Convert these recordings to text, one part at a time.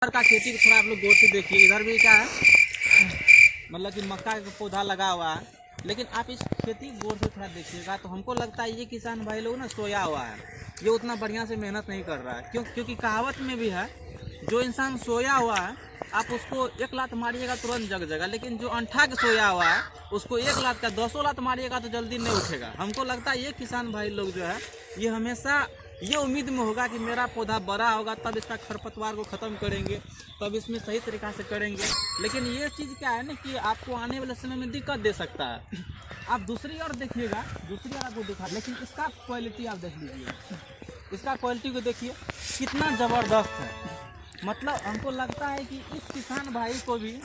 इधर का खेती थोड़ा आप लोग गौर से देखिए। इधर भी क्या है, मतलब कि मक्का का पौधा लगा हुआ है, लेकिन आप इस खेती गौर से थोड़ा देखिएगा तो हमको लगता है ये किसान भाई लोग ना सोया हुआ है, ये उतना बढ़िया से मेहनत नहीं कर रहा है। क्योंकि कहावत में भी है, जो इंसान सोया हुआ है आप उसको एक लात मारिएगा तुरंत जग जाएगा, लेकिन जो अंठा के सोया हुआ है उसको एक लात का 200 लात मारिएगा तो जल्दी नहीं उठेगा। हमको लगता है ये किसान भाई लोग जो है ये हमेशा ये उम्मीद में होगा कि मेरा पौधा बड़ा होगा तब इसका खरपतवार को ख़त्म करेंगे, तब इसमें सही तरीक़ा से करेंगे। लेकिन ये चीज़ क्या है ना कि आपको आने वाले समय में दिक्कत दे सकता है। आप दूसरी ओर देखिएगा, दूसरी ओर आपको दिखा, लेकिन इसका क्वालिटी आप देख लीजिए, इसका क्वालिटी को देखिए कितना ज़बरदस्त है। मतलब हमको लगता है कि इस किसान भाई को भी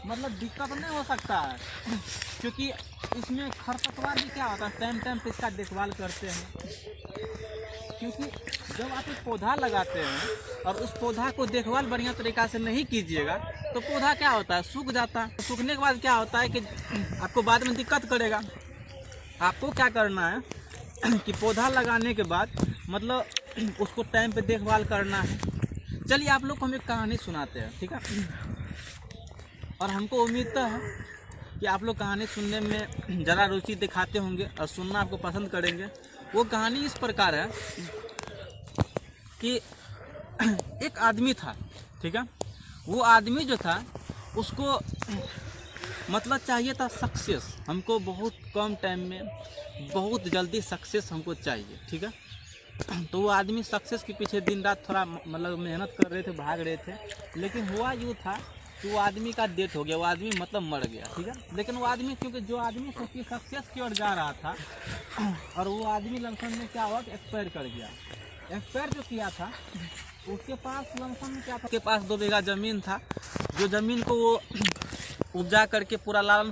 मतलब दिक्कत नहीं हो सकता है, क्योंकि इसमें खरपतवार भी क्या होता है, टाइम टाइम पे इसका देखभाल करते हैं। क्योंकि जब आप एक पौधा लगाते हैं और उस पौधा को देखभाल बढ़िया तरीक़ा से नहीं कीजिएगा तो पौधा क्या होता है, सूख जाता है। सूखने के बाद क्या होता है कि आपको बाद में दिक्कत करेगा। आपको क्या करना है कि पौधा लगाने के बाद मतलब उसको टाइम पे देखभाल करना है। चलिए आप लोग को हम एक कहानी सुनाते हैं, ठीक है। और हमको उम्मीद तो है कि आप लोग कहानी सुनने में ज़रा रुचि दिखाते होंगे और सुनना आपको पसंद करेंगे। वो कहानी इस प्रकार है कि एक आदमी था, ठीक है। वो आदमी जो था उसको मतलब चाहिए था सक्सेस, हमको बहुत कम टाइम में बहुत जल्दी सक्सेस हमको चाहिए, ठीक है। तो वो आदमी सक्सेस के पीछे दिन रात थोड़ा मतलब मेहनत कर रहे थे, भाग रहे थे। लेकिन हुआ यूँ था कि वो आदमी का डेथ हो गया, वो आदमी मतलब मर गया, ठीक है। लेकिन वो आदमी क्योंकि जो आदमी सक्सेस की ओर जा रहा था और वो आदमी लमसम में क्या हुआ कि एक्सपायर कर गया। एक्सपायर जो किया था उसके पास लमसम में क्या था, उसके पास 2 बीघा ज़मीन था, जो ज़मीन को वो उपजा करके पूरा लालन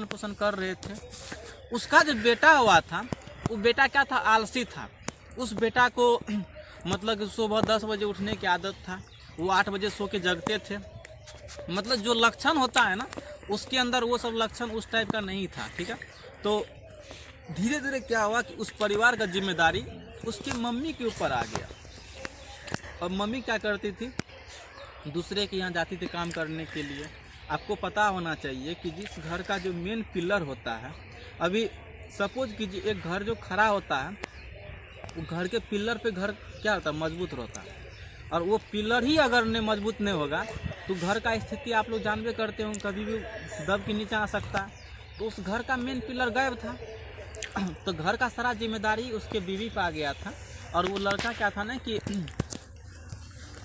पोषण कर रहे थे। उसका जो बेटा हुआ था वो बेटा क्या था, आलसी था। उस बेटा को मतलब कि सुबह 10 बजे उठने की आदत था, वो 8 बजे सो के जगते थे। मतलब जो लक्षण होता है ना उसके अंदर वो सब लक्षण उस टाइप का नहीं था, ठीक है। तो धीरे धीरे क्या हुआ कि उस परिवार का जिम्मेदारी उसकी मम्मी के ऊपर आ गया। अब मम्मी क्या करती थी, दूसरे के यहाँ जाती थी काम करने के लिए। आपको पता होना चाहिए कि जिस घर का जो मेन पिलर होता है, अभी सपोज कीजिए एक घर जो खड़ा होता है वो घर के पिलर पे घर क्या होता है, मजबूत रहता है। और वो पिलर ही अगर नहीं मजबूत नहीं होगा तो घर का स्थिति आप लोग जानबे करते हो, कभी भी दब के नीचे आ सकता है। तो उस घर का मेन पिलर गायब था, तो घर का सारा जिम्मेदारी उसके बीवी पे आ गया था। और वो लड़का क्या था ना कि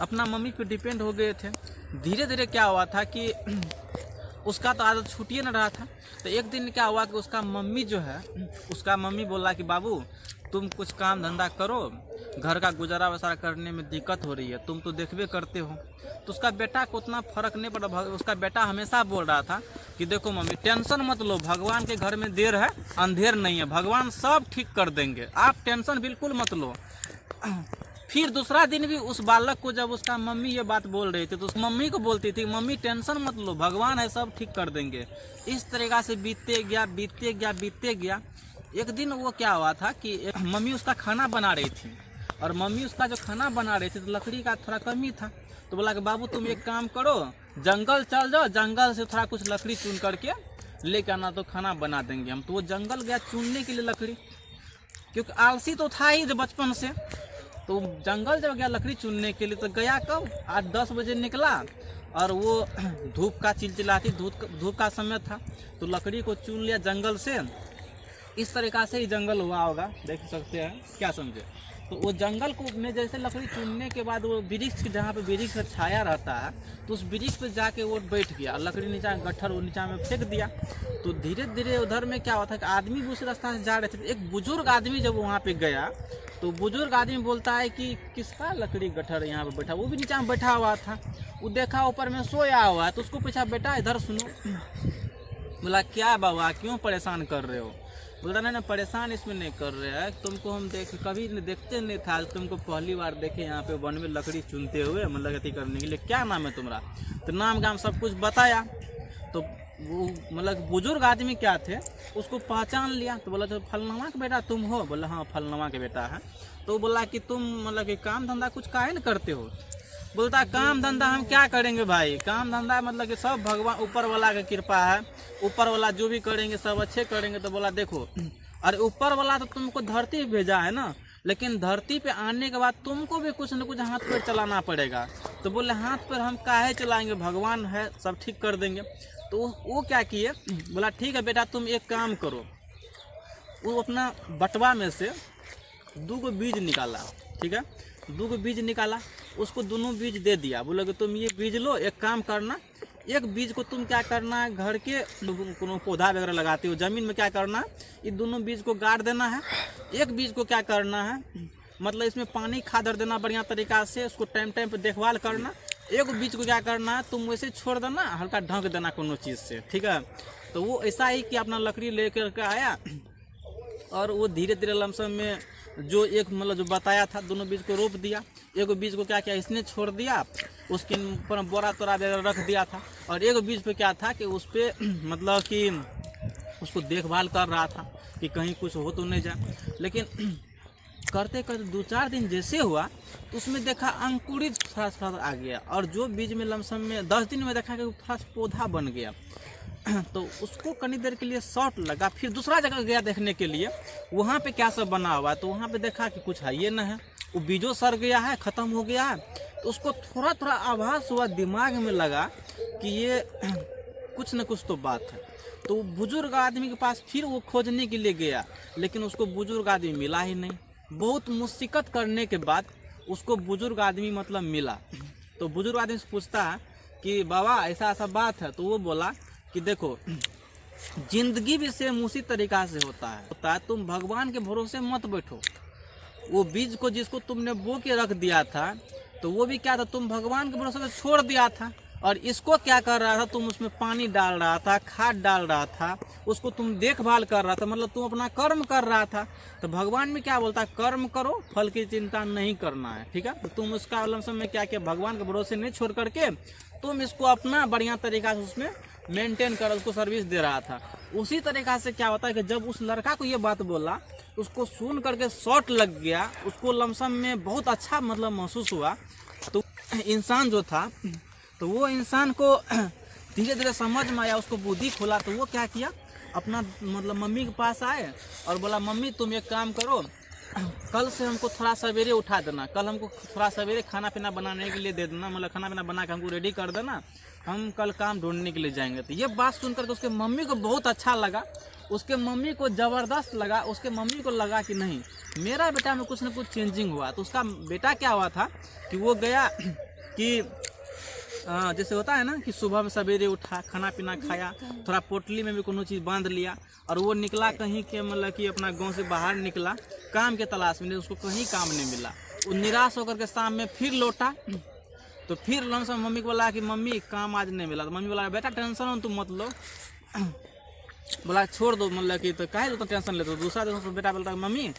अपना मम्मी पे डिपेंड हो गए थे। धीरे धीरे क्या हुआ था कि उसका तो आदत छूटिए न रहा था। तो एक दिन क्या हुआ कि उसका मम्मी जो है, उसका मम्मी बोला कि बाबू तुम कुछ काम धंधा करो, घर का गुजारा वसारा करने में दिक्कत हो रही है, तुम तो देखबे करते हो। तो उसका बेटा को उतना फर्क नहीं पड़ा। उसका बेटा हमेशा बोल रहा था कि देखो मम्मी टेंशन मत लो, भगवान के घर में देर है अंधेर नहीं है, भगवान सब ठीक कर देंगे, आप टेंशन बिल्कुल मत लो। फिर दूसरा दिन भी उस बालक को जब उसका मम्मी ये बात बोल रही थी तो उस मम्मी को बोलती थी मम्मी टेंशन मत लो, भगवान है सब ठीक कर देंगे। इस तरीक़ा से बीतते गया बीतते गया बीतते गया। एक दिन वो क्या हुआ था कि मम्मी उसका खाना बना रही थी, और मम्मी उसका जो खाना बना रही थी तो लकड़ी का थोड़ा कमी था। तो बोला कि बाबू तुम एक काम करो, जंगल चल जाओ, जंगल से थोड़ा कुछ लकड़ी चुन करके लेके आना तो खाना बना देंगे हम। तो वो जंगल गया चुनने के लिए लकड़ी, क्योंकि आलसी तो था ही बचपन से। तो जंगल जब गया लकड़ी चुनने के लिए तो गया कब, आज 10 बजे निकला और वो धूप का चिलचिलाती धूप का समय था। तो लकड़ी को चुन लिया जंगल से। इस तरीक़ा से ही जंगल हुआ होगा, देख सकते हैं, क्या समझे। तो वो जंगल को में जैसे लकड़ी चुनने के बाद वो वृक्ष जहाँ पे वृक्ष का छाया रहता है तो उस वृक्ष पे जाके वो बैठ गया, लकड़ी नीचा गट्ठर वो नीचा में फेंक दिया। तो धीरे धीरे उधर में क्या होता है कि आदमी भी उस रास्ता से जा रहे थे। एक बुजुर्ग आदमी जब वहाँ पे गया तो बुजुर्ग आदमी बोलता है कि किसका लकड़ी गट्ठर यहाँ पे बैठा, वो भी नीचा में बैठा हुआ था। वो देखा ऊपर में सोया हुआ है तो उसको पूछा बेटा इधर सुनो। बोला क्या बाबा क्यों परेशान कर रहे हो। बोल रहा ना परेशान इसमें नहीं कर रहे हैं, तुमको हम कभी देखते नहीं था, तुमको पहली बार देखे यहाँ पे वन में लकड़ी चुनते हुए, मतलब अति करने के लिए। क्या नाम है तुम्हारा। तो नाम गाम सब कुछ बताया। तो वो मतलब बुजुर्ग आदमी क्या थे उसको पहचान लिया। तो बोला तो फलनामा के बेटा तुम हो। बोला हाँ फलनामा के बेटा है। तो बोला कि तुम मतलब कि काम धंधा कुछ काहे न करते हो। बोलता है काम धंधा हम क्या करेंगे भाई, काम धंधा मतलब कि सब भगवान ऊपर वाला की कृपा है, ऊपर वाला जो भी करेंगे सब अच्छे करेंगे। तो बोला देखो, अरे ऊपर वाला तो तुमको धरती पे भेजा है ना, लेकिन धरती पे आने के बाद तुमको भी कुछ न कुछ हाथ पैर चलाना पड़ेगा। तो बोले हाथ पैर हम काहे चलाएंगे, भगवान है सब ठीक कर देंगे। तो वो क्या किए, बोला ठीक है बेटा तुम एक काम करो। वो अपना बटवा में से 2 बीज निकाला, ठीक है, 2 बीज निकाला, उसको दोनों बीज दे दिया। बोले कि तुम ये बीज लो, एक काम करना, एक बीज को तुम क्या करना है, घर के कोनो पौधा वगैरह लगाते हो जमीन में क्या करना है, ये दोनों बीज को गाड़ देना है। एक बीज को क्या करना है, मतलब इसमें पानी खाद देना बढ़िया तरीका से, उसको टाइम टाइम पे देखभाल करना। एक बीज को क्या करना है, तुम वैसे छोड़ देना, हल्का ढक देना कोनो चीज़ से, ठीक है। तो वो ऐसा ही कि अपना लकड़ी लेकर के आया और वो धीरे धीरे लमसम में जो एक मतलब जो बताया था, दोनों बीज को रोप दिया। एक बीज को क्या किया, इसने छोड़ दिया, उसके ऊपर बोरा तोरा रख दिया था। और एक बीज पे क्या था कि उस पर मतलब कि उसको देखभाल कर रहा था कि कहीं कुछ हो तो नहीं जाए। लेकिन करते करते 2-4 दिन जैसे हुआ तो उसमें देखा अंकुरित थोड़ा आ गया, और जो बीज में लमसम में 10 दिन में देखा कि थोड़ा सा पौधा बन गया। तो उसको कनी देर के लिए शॉर्ट लगा, फिर दूसरा जगह गया देखने के लिए वहाँ पे क्या सब बना हुआ है। तो वहाँ पे देखा कि कुछ है ये न है, वो बीजों सड़ गया है, ख़त्म हो गया है। तो उसको थोड़ा थोड़ा आभास हुआ, दिमाग में लगा कि ये कुछ न कुछ तो बात है। तो बुजुर्ग आदमी के पास फिर वो खोजने के लिए गया, लेकिन उसको बुजुर्ग आदमी मिला ही नहीं। बहुत मुसीबत करने के बाद उसको बुजुर्ग आदमी मतलब मिला। तो बुजुर्ग आदमी से पूछता है कि बाबा ऐसा ऐसा बात है। तो वो बोला कि देखो जिंदगी भी सेम उसी तरीका से होता है, तुम भगवान के भरोसे मत बैठो। वो बीज को जिसको तुमने बो के रख दिया था, तो वो भी क्या था, तुम भगवान के भरोसे छोड़ दिया था। और इसको क्या कर रहा था, तुम उसमें पानी डाल रहा था, खाद डाल रहा था, उसको तुम देखभाल कर रहा था, मतलब तुम अपना कर्म कर रहा था। तो भगवान में क्या बोलता है, कर्म करो फल की चिंता नहीं करना है, ठीक है। तो तुम उसका लमसम में क्या किया, भगवान के भरोसे नहीं छोड़ करके तुम इसको अपना बढ़िया तरीका से उसमें मेंटेन कर, उसको सर्विस दे रहा था। उसी तरीका से क्या होता है कि जब उस लड़का को ये बात बोला, उसको सुन करके शॉट लग गया, उसको लमसम में बहुत अच्छा मतलब महसूस हुआ। तो इंसान जो था, तो वो इंसान को धीरे धीरे समझ में आया, उसको बुद्धि खोला। तो वो क्या किया, अपना मतलब मम्मी के पास आए और बोला मम्मी तुम एक काम करो, कल से हमको थोड़ा सवेरे उठा देना, कल हमको थोड़ा सवेरे खाना पीना बनाने के लिए दे देना, मतलब खाना पीना बना के हमको रेडी कर देना, हम कल काम ढूंढने के लिए जाएंगे। तो ये बात सुनकर उसके मम्मी को बहुत अच्छा लगा, उसके मम्मी को ज़बरदस्त लगा। उसके मम्मी को लगा कि नहीं मेरा बेटा में कुछ ना कुछ चेंजिंग हुआ। तो उसका बेटा क्या हुआ था कि वो गया कि जैसे होता है ना कि सुबह में सवेरे उठा, खाना पीना खाया, थोड़ा पोटली में भी कोनो चीज़ बांध लिया, और वो निकला कहीं के मतलब कि अपना गांव से बाहर निकला काम के तलाश में, उसको कहीं काम नहीं मिला। वो निराश होकर के शाम में फिर लौटा। तो फिर लमसम मम्मी को बोला कि मम्मी काम आज नहीं मिला। तो मम्मी बोला बेटा टेंशन तुम मत लो, बोला छोड़ दो, मतलब कि तो काहे तो टेंशन लेते हो। दूसरा दिन तो बेटा बोलता है मम्मी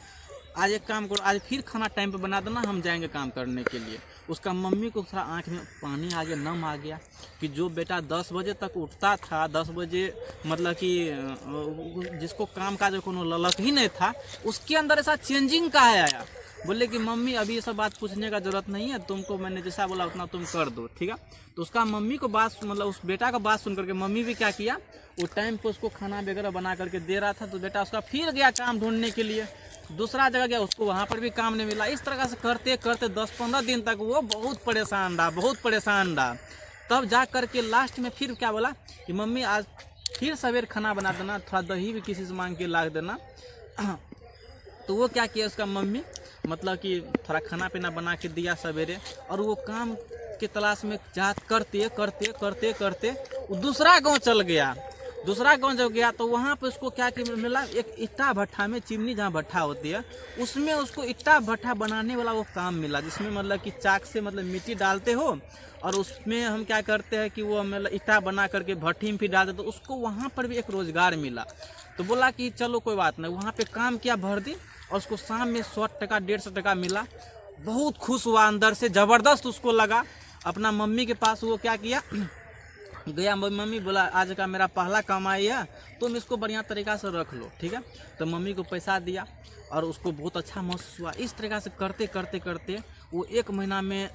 आज एक काम करो, आज फिर खाना टाइम पे बना देना, हम जाएंगे काम करने के लिए। उसका मम्मी को थोड़ा आँख में पानी आ गया, नम आ गया कि जो बेटा 10 बजे तक उठता था, 10 बजे मतलब कि जिसको काम का जो कोनो ललक ही नहीं था, उसके अंदर ऐसा चेंजिंग का आया। बोले कि मम्मी अभी ये सब बात पूछने का जरूरत नहीं है, तुमको मैंने जैसा बोला उतना तुम कर दो, ठीक है। तो उसका मम्मी को बात मतलब उस बेटा का बात सुन करके मम्मी भी क्या किया, वो टाइम पे उसको खाना वगैरह बना करके दे रहा था। तो बेटा उसका फिर गया काम ढूंढने के लिए, दूसरा जगह गया, उसको वहाँ पर भी काम नहीं मिला। इस तरह से करते करते 10-15 दिन तक वो बहुत परेशान रहा। तब जा करके लास्ट में फिर क्या बोला कि मम्मी आज फिर सवेरे खाना बना देना, थोड़ा दही भी किसी से मांग के ला देना। तो वो क्या किया उसका मम्मी, मतलब कि थोड़ा खाना पीना बना के दिया सवेरे, और वो काम के तलाश में जात करते करते करते करते वो दूसरा गांव चल गया। दूसरा गांव जब गया तो वहाँ पे उसको क्या मिला, एक ईटा भट्ठा में, चिमनी जहाँ भट्ठा होती है उसमें उसको ईटा भट्ठा बनाने वाला वो काम मिला, जिसमें मतलब कि चाक से मतलब मिट्टी डालते हो और उसमें हम क्या करते हैं कि वो मतलब ईटा बना करके भट्टी में फिर डालते, तो उसको वहाँ पर भी एक रोजगार मिला। तो बोला कि चलो कोई बात नहीं, वहाँ पे काम किया भर दिन, और उसको शाम में 100 टका 150 टका मिला। बहुत खुश हुआ, अंदर से ज़बरदस्त उसको लगा। अपना मम्मी के पास वो क्या किया, गया, मम्मी बोला आज का मेरा पहला कमाई है, तुम इसको बढ़िया तरीक़ा से रख लो, ठीक है। तो मम्मी को पैसा दिया और उसको बहुत अच्छा महसूस हुआ। इस तरीक़ा से करते करते करते वो 1 महीना में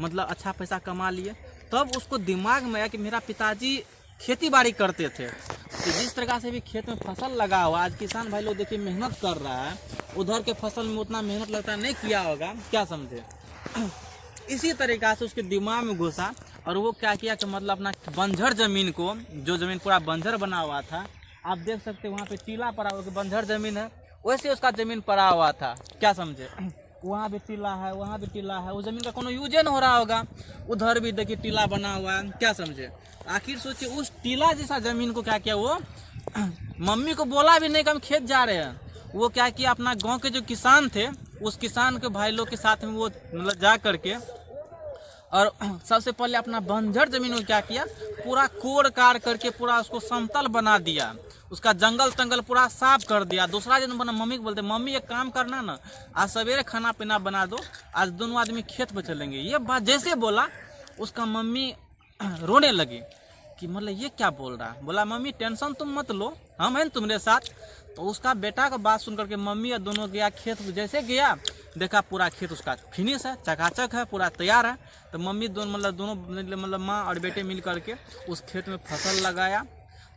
मतलब अच्छा पैसा कमा लिए। तब उसको दिमाग में आया कि मेरा पिताजी खेती बाड़ी करते थे, तो जिस प्रकार से भी खेत में फसल लगा हुआ, आज किसान भाई लोग देखिए मेहनत कर रहा है, उधर के फसल में उतना मेहनत लगता नहीं किया होगा, क्या समझे। इसी तरीक़ा से उसके दिमाग में घुसा और वो क्या किया कि मतलब अपना बंजर ज़मीन को, जो ज़मीन पूरा बंजर बना हुआ था, आप देख सकते हैं वहाँ पे टीला पड़ा हुआ, बंजर ज़मीन है वैसे उसका ज़मीन पड़ा हुआ था, क्या समझे। वहाँ भी टीला है, वहाँ भी टीला है, वो ज़मीन का कोनो यूज नहीं हो रहा होगा, उधर भी देखिए टीला बना हुआ है, क्या समझे। आखिर सोचिए उस टीला जैसा ज़मीन को क्या किया वो, मम्मी को बोला भी नहीं कि हम खेत जा रहे हैं, वो क्या किया अपना गांव के जो किसान थे उस किसान के भाई लोग के साथ में वो मतलब जा करके और सबसे पहले अपना बंजर ज़मीन को क्या किया, पूरा कोड़ कार करके पूरा उसको समतल बना दिया, उसका जंगल तंगल पूरा साफ कर दिया। दूसरा दिन बना मम्मी को बोलते, मम्मी एक काम करना ना, आज सवेरे खाना पीना बना दो, आज दोनों आदमी खेत पर चलेंगे। ये बात जैसे बोला उसका मम्मी रोने लगी कि मतलब ये क्या बोल रहा है। बोला मम्मी टेंशन तुम मत लो, हम हैं तुम्हारे साथ। तो उसका बेटा का बात सुन करके मम्मी और दोनों गया खेत, जैसे गया देखा पूरा खेत उसका फिनिश है, चकाचक है, पूरा तैयार है। तो मम्मी दोनों मतलब माँ और बेटे मिल करके उस खेत में फसल लगाया।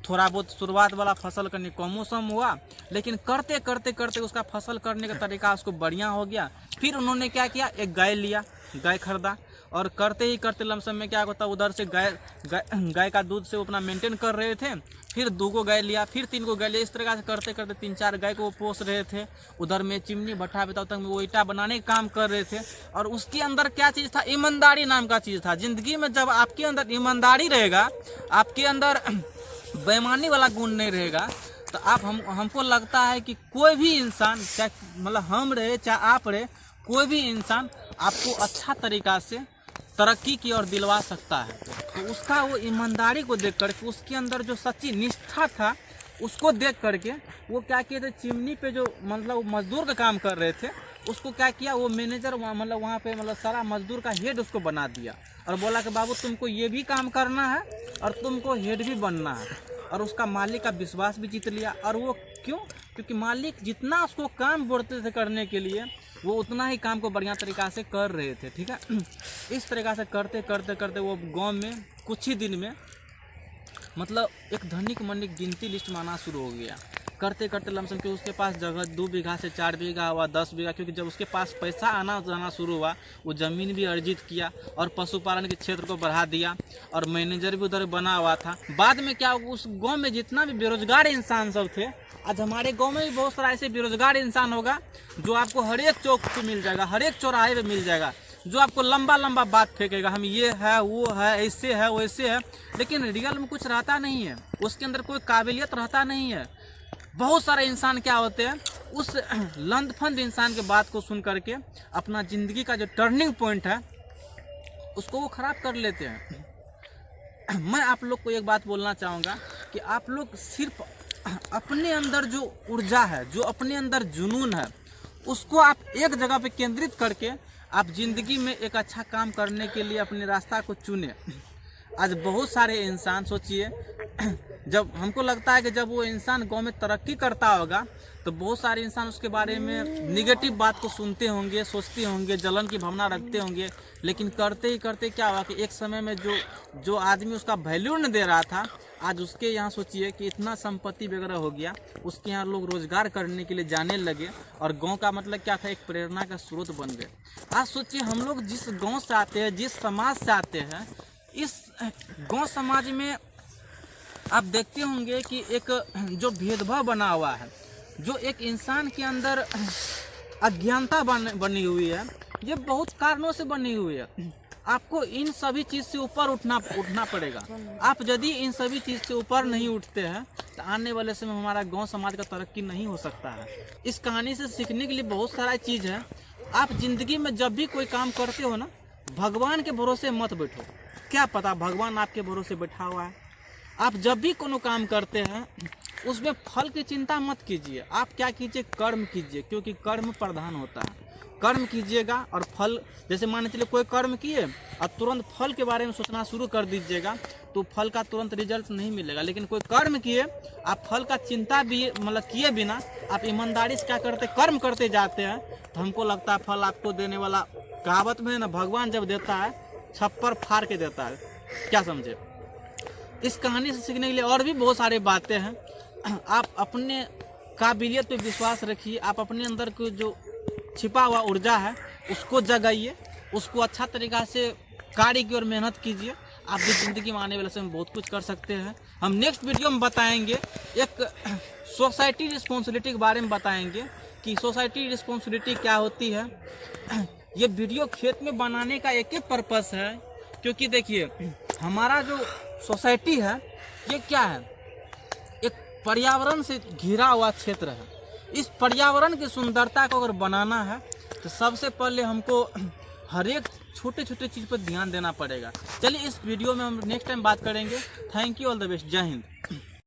थोड़ा बहुत शुरुआत वाला फसल करने कमो सम हुआ, लेकिन करते करते करते उसका फसल करने का तरीका उसको बढ़िया हो गया। फिर उन्होंने क्या किया, एक गाय लिया, गाय खरीदा, और करते ही करते लमसम में क्या होता, उधर से गाय का दूध से वो अपना मेंटेन कर रहे थे। फिर 2 गो गाय लिया, फिर 3 गो गाय लिया, इस तरह से करते करते 3-4 गाय को वो पोस रहे थे। उधर में चिमनी भट्ठा भी तब तक वो ईटा बनाने का काम कर रहे थे। और उसके अंदर क्या चीज़ था, ईमानदारी नाम का चीज़ था। जिंदगी में जब आपके अंदर ईमानदारी रहेगा, आपके अंदर बेईमानी वाला गुण नहीं रहेगा, तो आप हमको लगता है कि कोई भी इंसान, चाहे मतलब हम रहे चाहे आप रहे, कोई भी इंसान आपको अच्छा तरीका से तरक्की की ओर दिलवा सकता है। तो उसका वो ईमानदारी को देख करके, उसके अंदर जो सच्ची निष्ठा था उसको देख करके वो क्या किए थे, चिमनी पे जो मतलब मजदूर का काम कर रहे थे उसको क्या किया, वो मैनेजर मतलब वहाँ पे मतलब सारा मजदूर का हेड उसको बना दिया और बोला कि बाबू तुमको ये भी काम करना है और तुमको हेड भी बनना है। और उसका मालिक का विश्वास भी जीत लिया। और वो क्यों, क्योंकि मालिक जितना उसको काम बोलते थे करने के लिए वो उतना ही काम को बढ़िया तरीक़ा से कर रहे थे, ठीक है। इस तरीक़ा से करते करते करते वो गांव में कुछ ही दिन में मतलब एक धनिक मनिक गिनती लिस्ट माना शुरू हो गया। करते करते लमसम कि उसके पास जगह 2 बीघा से 4 बीघा हुआ, 10 बीघा, क्योंकि जब उसके पास पैसा आना जाना शुरू हुआ वो ज़मीन भी अर्जित किया और पशुपालन के क्षेत्र को बढ़ा दिया और मैनेजर भी उधर बना हुआ था। बाद में क्या, उस गांव में जितना भी बेरोजगार इंसान सब थे, आज हमारे गांव में भी बहुत सारा ऐसे बेरोजगार इंसान होगा जो आपको हर एक चौक पे मिल जाएगा, हर एक चौराहे पे मिल जाएगा, जो आपको लंबा लंबा बात फेंकेगा, हम ये है वो है ऐसे है वैसे है, लेकिन रियल में कुछ रहता नहीं है, उसके अंदर कोई काबिलियत रहता नहीं है। बहुत सारे इंसान क्या होते हैं, उस लंदफंद इंसान के बात को सुन करके अपना ज़िंदगी का जो टर्निंग पॉइंट है उसको वो ख़राब कर लेते हैं। मैं आप लोग को एक बात बोलना चाहूँगा कि आप लोग सिर्फ अपने अंदर जो ऊर्जा है, जो अपने अंदर जुनून है, उसको आप एक जगह पे केंद्रित करके आप ज़िंदगी में एक अच्छा काम करने के लिए अपने रास्ता को चुने। आज बहुत सारे इंसान, सोचिए जब हमको लगता है कि जब वो इंसान गांव में तरक्की करता होगा तो बहुत सारे इंसान उसके बारे में निगेटिव बात को सुनते होंगे, सोचते होंगे, जलन की भावना रखते होंगे, लेकिन करते ही करते क्या हुआ कि एक समय में जो आदमी उसका वैल्यू नहीं दे रहा था, आज उसके यहाँ सोचिए कि इतना संपत्ति वगैरह हो गया, उसके यहाँ लोग रोजगार करने के लिए जाने लगे और गांव का मतलब क्या था, एक प्रेरणा का स्रोत बन गए। आज सोचिए हम लोग जिस गांव से आते हैं, जिस समाज से आते हैं, इस गांव समाज में आप देखते होंगे कि एक जो भेदभाव बना हुआ है, जो एक इंसान के अंदर अज्ञानता बनी हुई है, ये बहुत कारणों से बनी हुई है। आपको इन सभी चीज़ से ऊपर उठना पड़ेगा। आप यदि इन सभी चीज़ से ऊपर नहीं उठते हैं तो आने वाले समय में हमारा गांव समाज का तरक्की नहीं हो सकता है। इस कहानी से सीखने के लिए बहुत सारा चीज़ है। आप जिंदगी में जब भी कोई काम करते हो ना, भगवान के भरोसे मत बैठो, क्या पता भगवान आपके भरोसे बैठा हुआ है। आप जब भी कोनो काम करते हैं उसमें फल की चिंता मत कीजिए, आप क्या कीजिए, कर्म कीजिए, क्योंकि कर्म प्रधान होता है। कर्म कीजिएगा और फल, जैसे मान चलिए कोई कर्म किए और तुरंत फल के बारे में सोचना शुरू कर दीजिएगा तो फल का तुरंत रिजल्ट नहीं मिलेगा। लेकिन कोई कर्म किए, आप फल का चिंता भी मतलब किए बिना आप ईमानदारी से क्या करते, कर्म करते जाते हैं, तो हमको लगता है फल आपको देने वाला, कहावत में ना, भगवान जब देता है छप्पर फाड़ के देता है, क्या समझे। इस कहानी से सीखने के लिए और भी बहुत सारी बातें हैं। आप अपने काबिलियत पे विश्वास रखिए, आप अपने अंदर को जो छिपा हुआ ऊर्जा है उसको जगाइए, उसको अच्छा तरीक़ा से कार्य की ओर मेहनत कीजिए। आप भी ज़िंदगी में आने वाले समय में बहुत कुछ कर सकते हैं। हम नेक्स्ट वीडियो में बताएंगे, एक सोसाइटी रिस्पॉन्सिबिलिटी के बारे में बताएंगे कि सोसाइटी रिस्पॉन्सिबिलिटी क्या होती है। ये वीडियो खेत में बनाने का एक ही पर्पस है, क्योंकि देखिए हमारा जो सोसाइटी है ये क्या है, एक पर्यावरण से घिरा हुआ क्षेत्र है। इस पर्यावरण की सुंदरता को अगर बनाना है तो सबसे पहले हमको हर एक छोटे छोटे चीज़ पर ध्यान देना पड़ेगा। चलिए इस वीडियो में हम नेक्स्ट टाइम बात करेंगे। Thank you, all the best, जय हिंद।